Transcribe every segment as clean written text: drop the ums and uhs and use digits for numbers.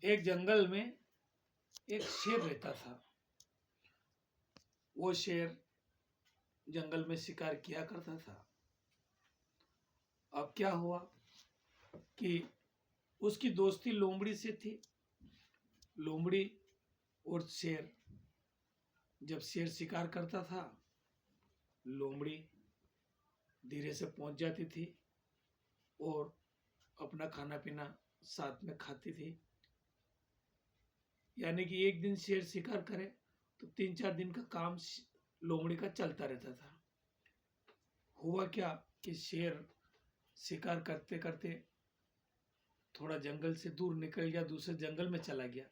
एक जंगल में एक शेर रहता था। वो शेर जंगल में शिकार किया करता था। अब क्या हुआ कि उसकी दोस्ती लोमड़ी से थी। लोमड़ी और शेर, जब शेर शिकार करता था, लोमड़ी धीरे से पहुंच जाती थी और अपना खाना पीना साथ में खाती थी। यानी कि एक दिन शेर शिकार करे तो 3-4 दिन का काम लोमड़ी का चलता रहता था। हुआ क्या कि शेर शिकार करते करते थोड़ा जंगल से दूर निकल गया, दूसरे जंगल में चला गया।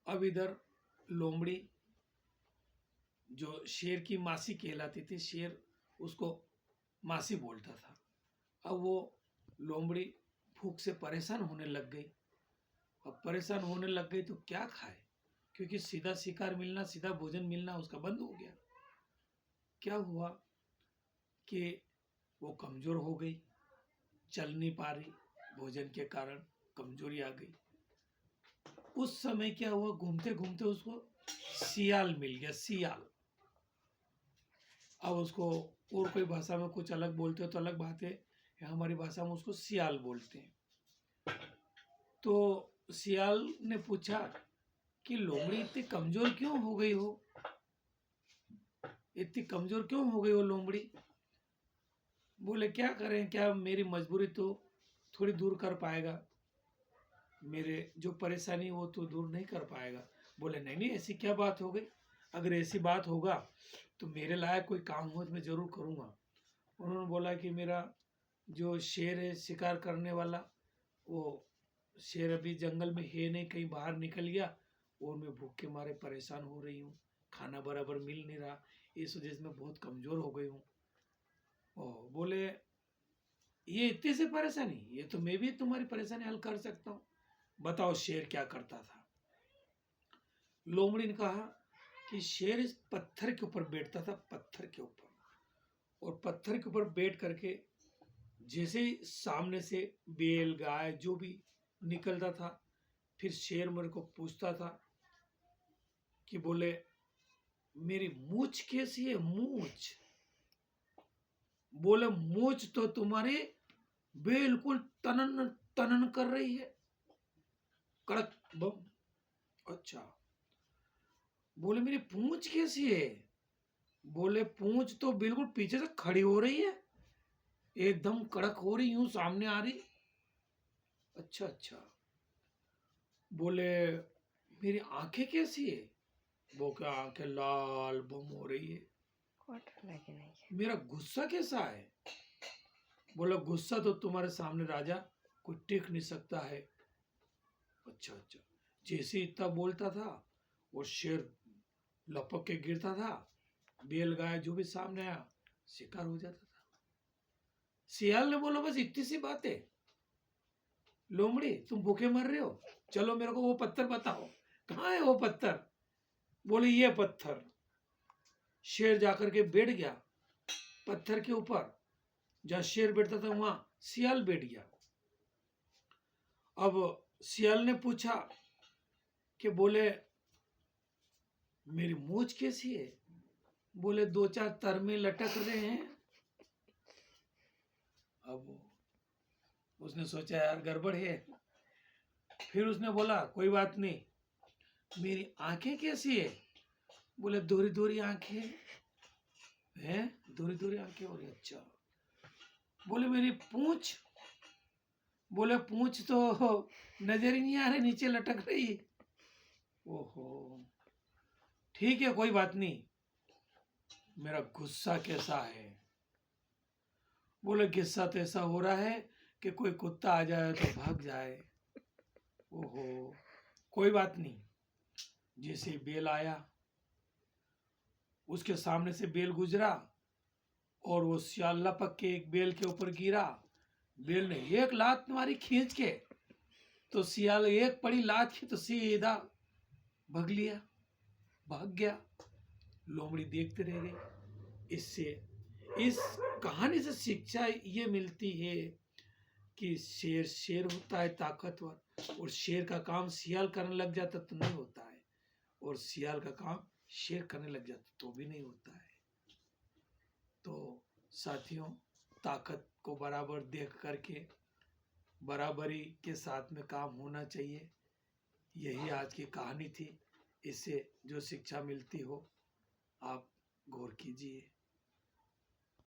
अब इधर लोमड़ी, जो शेर की मासी कहलाती थी, शेर उसको मासी बोलता था। अब वो लोमड़ी भूख से परेशान होने लग गई। अब परेशान होने लग गई तो क्या खाए, क्योंकि सीधा शिकार मिलना, सीधा भोजन मिलना उसका बंद हो गया। क्या हुआ कि वो कमजोर हो गई, चल नहीं पा रही, भोजन के कारण कमजोरी आ गई। उस समय क्या हुआ, घूमते घूमते उसको सियाल मिल गया। सियाल, अब उसको और कोई भाषा में कुछ अलग बोलते हो तो अलग बात है, हमारी भाषा में उसको सियाल बोलते हैं। तो सियाल ने पूछा कि लोमड़ी इतनी कमजोर क्यों हो गई हो, इतनी कमजोर क्यों हो गई हो लोमड़ी। बोले क्या करें, क्या मेरी मजबूरी तो थोड़ी दूर कर पाएगा, मेरे जो परेशानी वो तो दूर नहीं कर पाएगा। बोले नहीं नहीं, ऐसी क्या बात हो गई, अगर ऐसी बात होगा तो मेरे लायक कोई काम हो तो मैं जरूर करूँगा। उन्होंने बोला कि मेरा जो शेर है शिकार करने वाला, वो शेर अभी जंगल में है नहीं, कहीं बाहर निकल गया और मैं भूख के मारे परेशान हो रही हूँ, खाना बराबर मिल नहीं रहा, इस वजह से मैं बहुत कमज़ोर हो गई हूँ। ओह, बोले ये इतने से परेशानी, ये तो मैं भी तुम्हारी परेशानी हल कर सकता हूँ, बताओ शेर क्या करता था। लोमड़ी ने कहा कि शेर इस पत्थर के ऊपर बैठता था, पत्थर के ऊपर, और पत्थर के ऊपर बैठ करके जैसे ही सामने से बैल गाय जो भी निकलता था, फिर शेर मेरे को पूछता था कि बोले मेरी मूंछ कैसी है, मूंछ। बोले मूंछ तो तुम्हारी बिल्कुल तनन तनन कर रही है, कड़क बम। अच्छा। बोले मेरी पूंछ कैसी है। बोले पूंछ तो बिल्कुल पीछे से खड़ी हो रही है, एकदम कड़क हो रही, यूं सामने आ रही। अच्छा अच्छा। बोले मेरी आंखें कैसी है। वो क्या आंखें लाल बम हो रही है। मेरा गुस्सा कैसा है। बोला गुस्सा तो तुम्हारे सामने राजा कोई टिक नहीं सकता है। अच्छा अच्छा। जैसे इतना बोलता था वो शेर लपक के गिरता था, बैल गाय जो भी सामने आया शिकार हो जाता था। सियाल ने बोला बस इतनी सी बात है, लोमड़ी तुम भूखे मर रहे हो, चलो मेरे को वो पत्थर बताओ, कहाँ है वो पत्थर। बोले ये पत्थर। शेर जाकर के बैठ गया पत्थर के ऊपर, जहां शेर बैठता था वहां सियाल बैठ गया। अब सियाल ने पूछा कि बोले मेरी मूंछ कैसी है। बोले 2-4 तरमे लटक रहे हैं। अब उसने सोचा यार गड़बड़ है, फिर उसने बोला कोई बात नहीं, मेरी आंखें कैसी है। बोले दोरी दोरी आंखें हैं, दोरी दोरी आंखें हो रही। अच्छा। बोले मेरी पूंछ। बोले पूंछ तो नजर ही नहीं आ रही, नीचे लटक रही। ओहो, ठीक है कोई बात नहीं, मेरा गुस्सा कैसा है। बोले गुस्सा तो ऐसा हो रहा है कि कोई कुत्ता आ जाए तो भाग जाए। ओहो, कोई बात नहीं। जैसे बैल आया, उसके सामने से बैल गुजरा और वो सियाल लपक के एक बैल के ऊपर गिरा। बैल ने एक लात मारी खींच के, तो सियाल एक पड़ी लात की तो सीधा भाग लिया, भाग गया। लोमड़ी देखते रह गई। इससे, इस कहानी से शिक्षा ये मिलती है कि शेर शेर होता है ताकतवर, और शेर का काम सियाल करने लग जाता तो नहीं होता है, और सियाल का काम शेर करने लग जाता तो भी नहीं होता है। तो साथियों, ताकत को बराबर देख करके बराबरी के साथ में काम होना चाहिए। यही आज की कहानी थी। इससे जो शिक्षा मिलती हो आप गौर कीजिए।